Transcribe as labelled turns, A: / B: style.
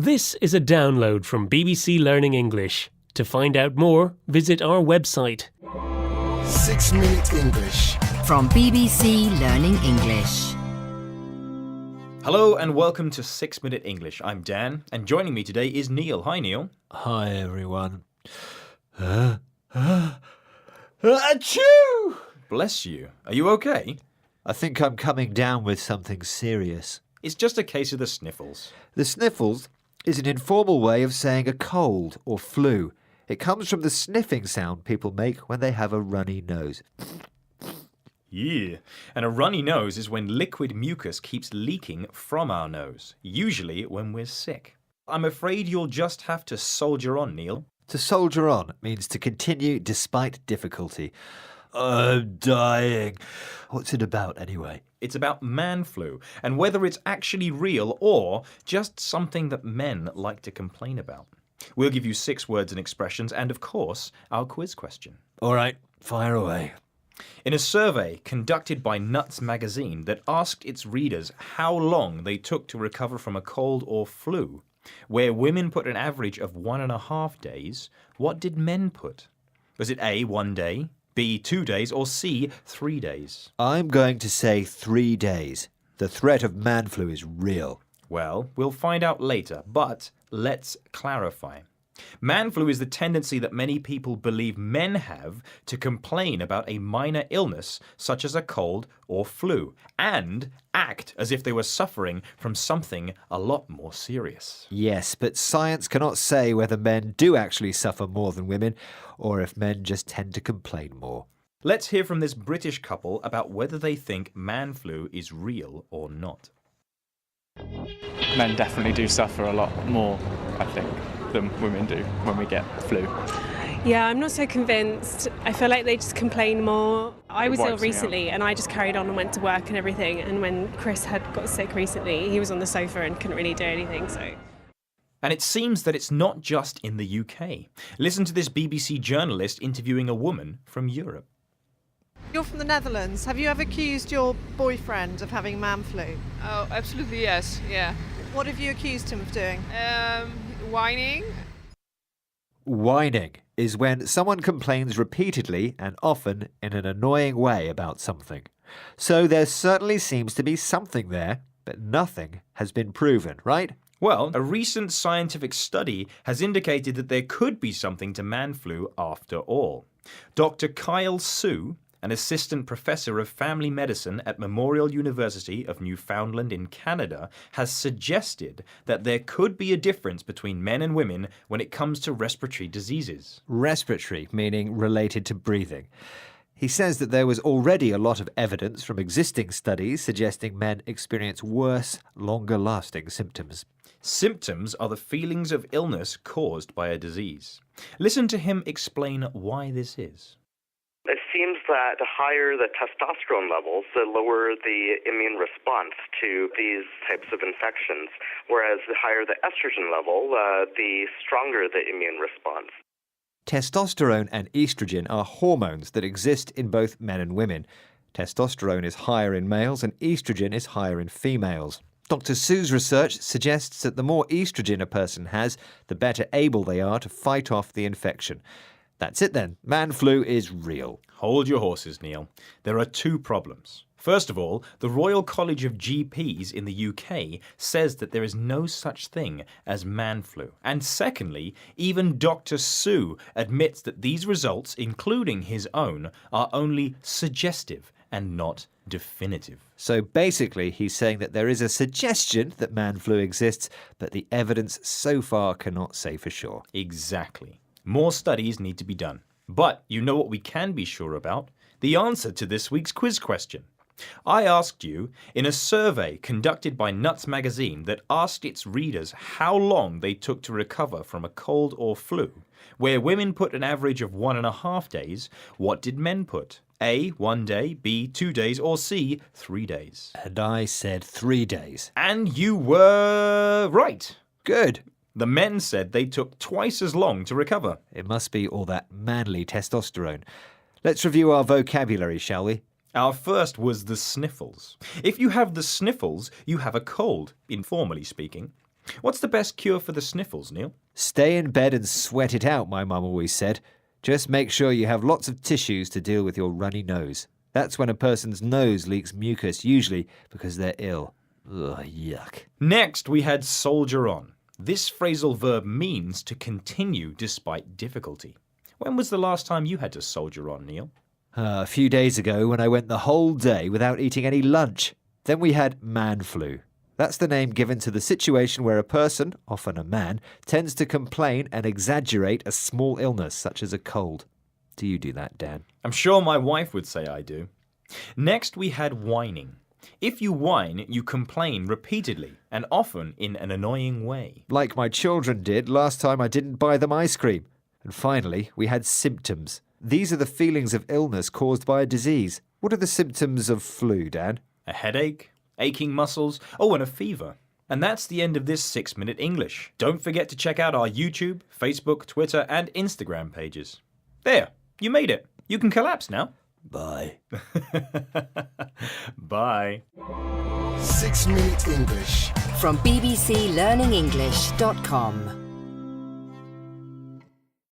A: This is a download from BBC Learning English. To find out more, visit our website.
B: 6 Minute English.
C: From BBC Learning English.
D: Hello and welcome to 6 Minute English. I'm Dan, and joining me today is Neil. Hi, Neil.
E: Hi, everyone.
D: Achoo! Bless you. Are you okay?
E: I think I'm coming down with something serious.
D: It's just a case of the sniffles.
E: The sniffles is an informal way of saying a cold or flu. It comes from the sniffing sound people make when they have a runny nose.
D: Yeah. And a runny nose is when liquid mucus keeps leaking from our nose, usually when we're sick. I'm afraid you'll just have to soldier on, Neil.
E: To soldier on means to continue despite difficulty. I'm dying. What's it about, anyway?
D: It's about man flu, and whether it's actually real or just something that men like to complain about. We'll give you 6 words and expressions, and of course, our quiz question.
E: All right, fire away.
D: In a survey conducted by Nuts magazine that asked its readers how long they took to recover from a cold or flu, where women put an average of 1.5 days, what did men put? Was it A, 1 day, B, 2 days, or C, 3 days?
E: I'm going to say 3 days. The threat of man flu is real.
D: Well, we'll find out later, but let's clarify. Man flu is the tendency that many people believe men have to complain about a minor illness such as a cold or flu and act as if they were suffering from something a lot more serious.
E: Yes, but science cannot say whether men do actually suffer more than women or if men just tend to complain more.
D: Let's hear from this British couple about whether they think man flu is real or not.
F: Men definitely do suffer a lot more, I think, than women do when we get flu.
G: Yeah, I'm not so convinced. I feel like they just complain more. I was ill recently and I just carried on and went to work and everything, and when Chris had got sick recently, he was on the sofa and couldn't really do anything, so...
D: And it seems that it's not just in the UK. Listen to this BBC journalist interviewing a woman from Europe.
H: You're from the Netherlands. Have you ever accused your boyfriend of having man flu?
I: Oh, absolutely yes, yeah.
H: What have you accused him of doing?
I: Whining.
E: Whining is when someone complains repeatedly and often in an annoying way about something. So there certainly seems to be something there, but nothing has been proven, right?
D: Well, a recent scientific study has indicated that there could be something to man flu after all. Dr. Kyle Sue, an assistant professor of family medicine at Memorial University of Newfoundland in Canada, has suggested that there could be a difference between men and women when it comes to respiratory diseases.
E: Respiratory, meaning related to breathing. He says that there was already a lot of evidence from existing studies suggesting men experience worse, longer-lasting symptoms.
D: Symptoms are the feelings of illness caused by a disease. Listen to him explain why this is.
J: It seems that the higher the testosterone levels, the lower the immune response to these types of infections, whereas the higher the estrogen level, the stronger the immune response.
E: Testosterone and estrogen are hormones that exist in both men and women. Testosterone is higher in males and estrogen is higher in females. Dr. Sue's research suggests that the more estrogen a person has, the better able they are to fight off the infection. That's it then. Man flu is real.
D: Hold your horses, Neil. There are 2 problems. First of all, the Royal College of GPs in the UK says that there is no such thing as man flu. And secondly, even Dr. Sue admits that these results, including his own, are only suggestive and not definitive.
E: So basically, he's saying that there is a suggestion that man flu exists, but the evidence so far cannot say for sure.
D: Exactly. More studies need to be done. But you know what we can be sure about? The answer to this week's quiz question. I asked you in a survey conducted by Nuts magazine that asked its readers how long they took to recover from a cold or flu, where women put an average of 1.5 days, what did men put? A, 1 day, B, 2 days, or C, 3 days?
E: And I said 3 days.
D: And you were right.
E: Good.
D: The men said they took twice as long to recover.
E: It must be all that manly testosterone. Let's review our vocabulary, shall we?
D: Our first was the sniffles. If you have the sniffles, you have a cold, informally speaking. What's the best cure for the sniffles, Neil?
E: Stay in bed and sweat it out, my mum always said. Just make sure you have lots of tissues to deal with your runny nose. That's when a person's nose leaks mucus, usually because they're ill. Ugh, yuck.
D: Next, we had soldier on. This phrasal verb means to continue despite difficulty. When was the last time you had to soldier on, Neil?
E: A few days ago when I went the whole day without eating any lunch. Then we had man flu. That's the name given to the situation where a person, often a man, tends to complain and exaggerate a small illness, such as a cold. Do you do that, Dan?
D: I'm sure my wife would say I do. Next, we had whining. If you whine, you complain repeatedly and often in an annoying way.
E: Like my children did last time I didn't buy them ice cream. And finally, we had symptoms. These are the feelings of illness caused by a disease. What are the symptoms of flu, Dan?
D: A headache, aching muscles, and a fever. And that's the end of this 6-Minute English. Don't forget to check out our YouTube, Facebook, Twitter, and Instagram pages. There, you made it. You can collapse now.
E: Bye.
D: Bye.
B: 6 Minute English.
C: From bbclearningenglish.com.